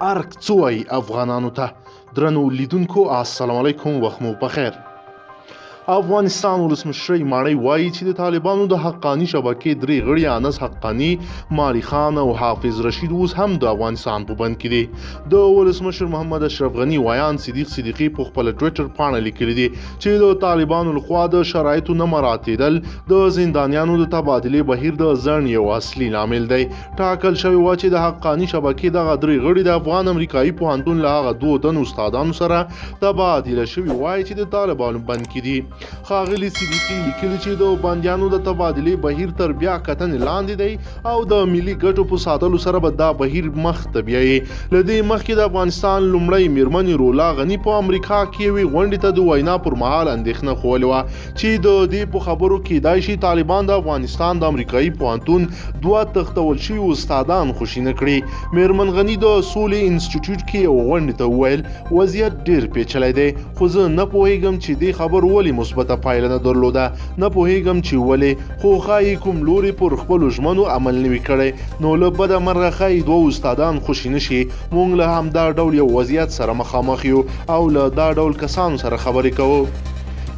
ارګ څه وایي افغانانو ته. درنو لیدونکو السلام علیکم، وخت مو بخیر. افغانستان ولسمشر ماڼۍ وایي چې د طالبانو د حقانی شبکې درې غړي انس حقانی، مالی خان او حافظ رشید اوس هم د افغانستان په بند کې دي. د ولسمشر محمد اشرف غنی ویان صدیق صدیقی په خپل ټویټر پاڼه لیکلي دي چې د طالبانو لخوا د شرایطو نه مراعاتېدل د زندانیانو د تبادلې بهیر د ځنډ یو اصلي لامل دی. ټاکل شوی و چې د حقانی شبکې دغه درې غړي د افغان امریکایي پوهنتون له هغه دوه تنو استادانو سره تبادله شوي وای چې د طالبانو بند کې دي. ښاغلي صدیقي لیکلي چې د بندیانو د تبادلې بهیر تر بیا کتنې لاندې دی او د ملي ګټو په ساتلو سره به دا بهیر مخ ته بیایي. له دې مخکې د افغانستان لومړۍ میرمنې رولا غني په امریکا کې یوې غونډې ته د وینا پر مهال اندېښنه ښولې وه چې د دې په خبرو کېدای شي طالبان د افغانستان د امریکایي پوهنتون دوه تښتول شوي استادان خوشینه کړي. میرمن غني د سولې انسټیټیوټ کې یوه غونډې ته وویل وضعیت ډېر پیچلی دی، خو زه نه پوهیږم چې دې خبر ولې مثبته پایله نه درلوده. نه پوهیږم چې ولې، خو ښایي کوم لوري پر خپلو ژمنو عمل نه وي کړی. نو له بده مرغه ښایي دوه استادان خوشي نه شي. موږ له همدا ډول یو وضعیت سره مخامخ یو او له دا ډول کسانو سره خبرې کوو.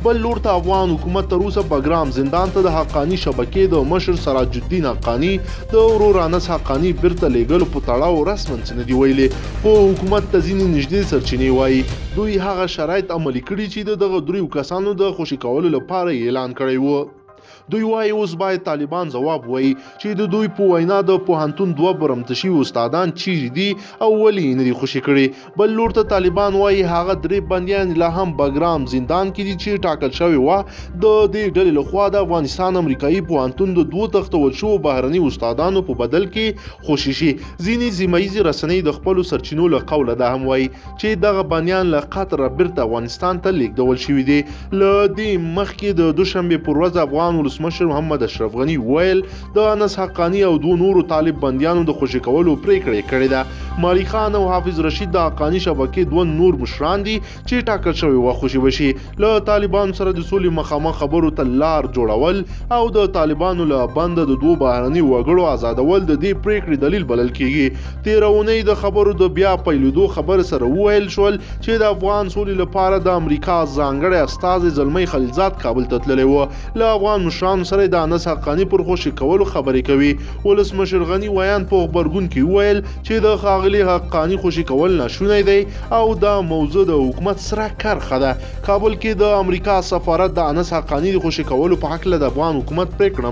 بل لور ته افغان حکومت تر اوسه بګرام زندان ته د حقانی شبکې د مشر سراج الدین حقانی د ورور انس حقانی بیرته لیږلو په تړاو رسما څه نه دي ویلي، خو حکومت ته ځینې نږدې سرچینې وایي دوی هغه شرایط عملي کړي چې د دغه دریو کسانو د خوشي کولو لپاره اعلان کړی و. دوی وایي اوس باید طالبان ځواب وایي چې د دوی په وینا د پوهنتون دوه برمته شوي استادان چیرې دي او ولې یې نه دي خوشي کړي. بل لور ته طالبان وایي هغه درې بندیان لا هم بګرام زندان کې دي چې ټاکل شوی وه د دې ډلې لخوا د افغانستان امریکایي پوهنتون د دوه تښتول شوو بهرني استادانو په بدل کې خوشي شي. ځینې سیمه ییزې رسنۍ د خپلو سرچینو له قوله دا هم وایي چې دغه بندیان له قطره بیرته افغانستان ته لیږدول شوي دي. له دې مخکې د دوشنبې پر ورځ افغان ولسمشر محمد اشرف غنی ویل د انس حقانی او دوه نورو طالب بندیانو د خوشي کولو پریکړه کړې ده. مالی خان او حافظ رشید د حقانی شبکې دوه نور مشران دي چې ټاکل شوی و خوشي بشي. له طالبانو سره د سولې مخامخ خبرو ته لار جوړول او د طالبانو له بند د دوه بهرني وګړو آزادول د دې پریکړې دلیل بلل کیږي. تیرونی د خبرو د بیا پیلېدو خبر سره وویل شول چې د افغان سولې لپاره د امریکا ځانګړی استازی زلمی خلیلزاد کابل ته تللی و. له افغان مشرانو سره د انس حقانی پر خوشي کولو خبرې کوي. ولسمشر غنی ویان په خبرګون کې ویل چې د ښاغلي حقانی خوشي کول ناشونی دی او دا موضوع د حکومت سره کرخه ده. کابل کې د امریکا سفارت د انس حقانی د خوشي کولو په حق له د افغان حکومت پریکړه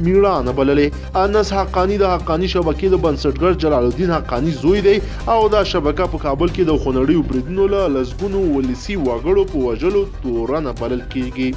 میړانه بللې. انس حقانی د حقانی شبکې د بنسټګر جلال الدین حقانی زوی دی او دا شبکه په کابل کې د خونړیو بریدونو له لسګونو ولسي وګړو په وژلو تورنه بلل کیږي.